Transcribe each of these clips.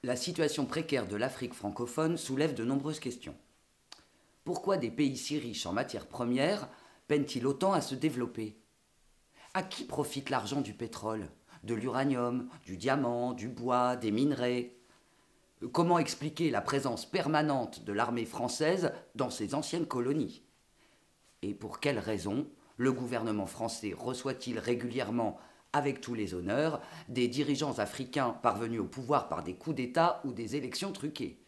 La situation précaire de l'Afrique francophone soulève de nombreuses questions. Pourquoi des pays si riches en matières premières peinent-ils autant à se développer? À qui profite l'argent du pétrole, de l'uranium, du diamant, du bois, des minerais? Comment expliquer la présence permanente de l'armée française dans ces anciennes colonies? Et pour quelles raisons le gouvernement français reçoit-il régulièrement, avec tous les honneurs, des dirigeants africains parvenus au pouvoir par des coups d'État ou des élections truquées?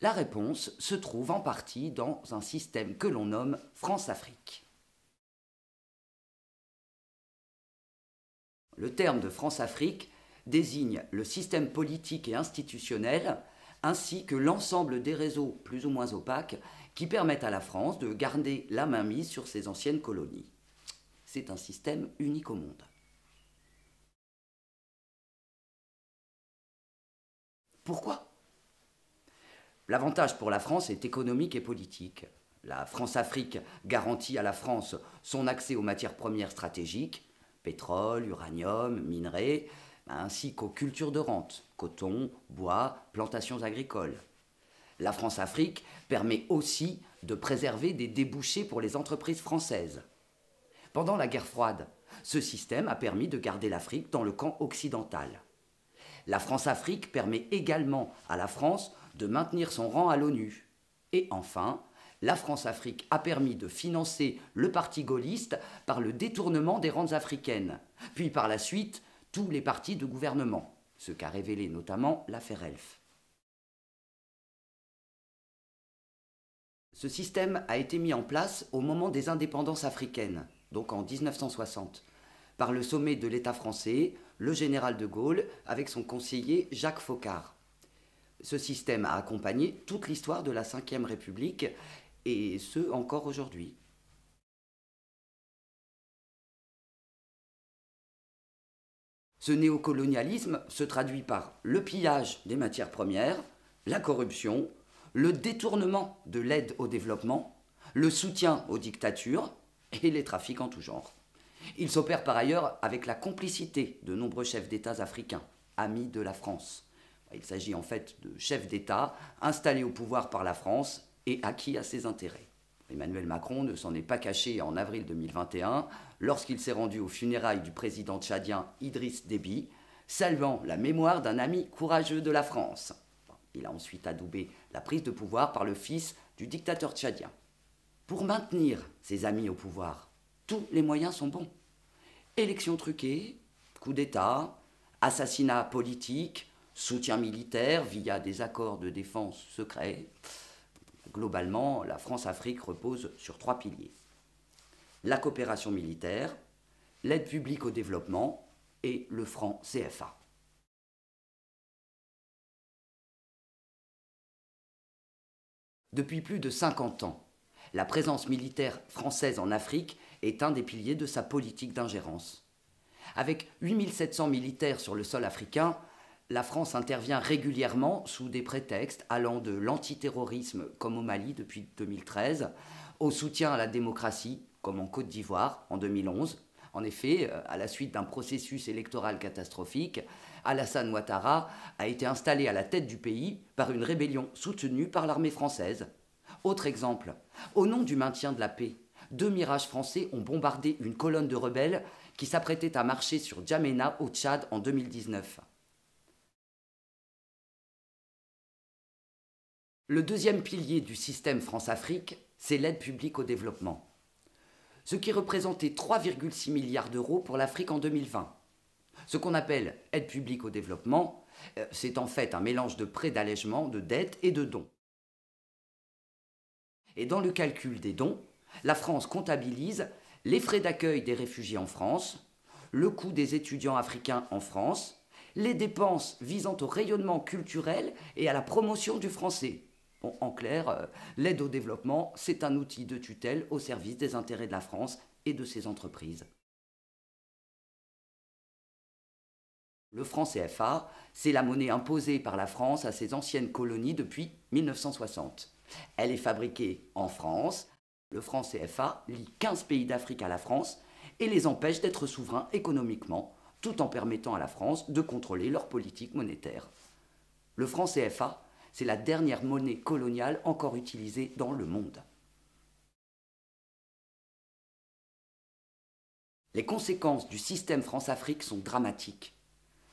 La réponse se trouve en partie dans un système que l'on nomme France-Afrique. Le terme de France-Afrique désigne le système politique et institutionnel ainsi que l'ensemble des réseaux plus ou moins opaques qui permettent à la France de garder la mainmise sur ses anciennes colonies. C'est un système unique au monde. Pourquoi? L'avantage pour la France est économique et politique. La France-Afrique garantit à la France son accès aux matières premières stratégiques, pétrole, uranium, minerais, ainsi qu'aux cultures de rente, coton, bois, plantations agricoles. La France-Afrique permet aussi de préserver des débouchés pour les entreprises françaises. Pendant la guerre froide, ce système a permis de garder l'Afrique dans le camp occidental. La France-Afrique permet également à la France de maintenir son rang à l'ONU. Et enfin, la France-Afrique a permis de financer le parti gaulliste par le détournement des rentes africaines, puis par la suite tous les partis de gouvernement, ce qu'a révélé notamment l'affaire Elf. Ce système a été mis en place au moment des indépendances africaines, donc en 1960, par le sommet de l'État français, le général de Gaulle, avec son conseiller Jacques Foccart. Ce système a accompagné toute l'histoire de la Ve République, et ce encore aujourd'hui. Ce néocolonialisme se traduit par le pillage des matières premières, la corruption, le détournement de l'aide au développement, le soutien aux dictatures et les trafics en tout genre. Il s'opère par ailleurs avec la complicité de nombreux chefs d'État africains, amis de la France. Il s'agit en fait de chefs d'État installés au pouvoir par la France et acquis à ses intérêts. Emmanuel Macron ne s'en est pas caché en avril 2021 lorsqu'il s'est rendu aux funérailles du président tchadien Idriss Déby, saluant la mémoire d'un ami courageux de la France. Il a ensuite adoubé la prise de pouvoir par le fils du dictateur tchadien. Pour maintenir ses amis au pouvoir, tous les moyens sont bons. Élections truquées, coups d'État, assassinats politiques, soutien militaire via des accords de défense secrets. Globalement, la France-Afrique repose sur 3 piliers. La coopération militaire, l'aide publique au développement et le franc CFA. Depuis plus de 50 ans, la présence militaire française en Afrique est un des piliers de sa politique d'ingérence. Avec 8700 militaires sur le sol africain, la France intervient régulièrement sous des prétextes allant de l'antiterrorisme, comme au Mali depuis 2013, au soutien à la démocratie, comme en Côte d'Ivoire en 2011. En effet, à la suite d'un processus électoral catastrophique, Alassane Ouattara a été installé à la tête du pays par une rébellion soutenue par l'armée française. Autre exemple, au nom du maintien de la paix, 2 Mirages français ont bombardé une colonne de rebelles qui s'apprêtait à marcher sur Djamena au Tchad en 2019. Le deuxième pilier du système France-Afrique, c'est l'aide publique au développement, ce qui représentait 3,6 milliards d'euros pour l'Afrique en 2020. Ce qu'on appelle aide publique au développement, c'est en fait un mélange de prêts d'allègement, de dettes et de dons. Et dans le calcul des dons, la France comptabilise les frais d'accueil des réfugiés en France, le coût des étudiants africains en France, les dépenses visant au rayonnement culturel et à la promotion du français. Bon, en clair, l'aide au développement, c'est un outil de tutelle au service des intérêts de la France et de ses entreprises. Le franc CFA, c'est la monnaie imposée par la France à ses anciennes colonies depuis 1960. Elle est fabriquée en France. Le franc CFA lie 15 pays d'Afrique à la France et les empêche d'être souverains économiquement, tout en permettant à la France de contrôler leur politique monétaire. Le franc CFA, c'est la dernière monnaie coloniale encore utilisée dans le monde. Les conséquences du système France-Afrique sont dramatiques.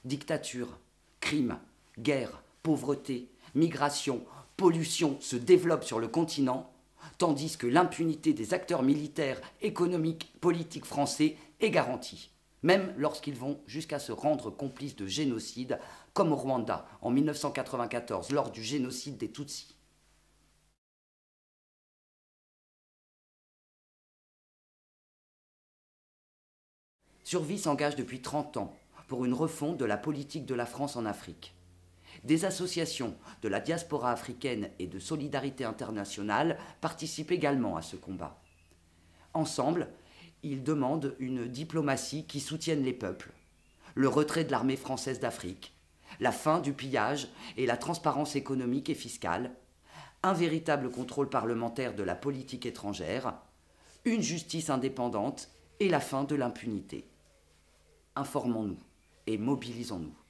Dictature, crimes, guerre, pauvreté, migration, pollution se développent sur le continent, tandis que l'impunité des acteurs militaires, économiques, politiques français est garantie, même lorsqu'ils vont jusqu'à se rendre complices de génocide, comme au Rwanda en 1994 lors du génocide des Tutsis. Survie s'engage depuis 30 ans pour une refonte de la politique de la France en Afrique. Des associations de la diaspora africaine et de solidarité internationale participent également à ce combat. Ensemble, ils demandent une diplomatie qui soutienne les peuples, le retrait de l'armée française d'Afrique, la fin du pillage et la transparence économique et fiscale, un véritable contrôle parlementaire de la politique étrangère, une justice indépendante et la fin de l'impunité. Informons-nous et mobilisons-nous.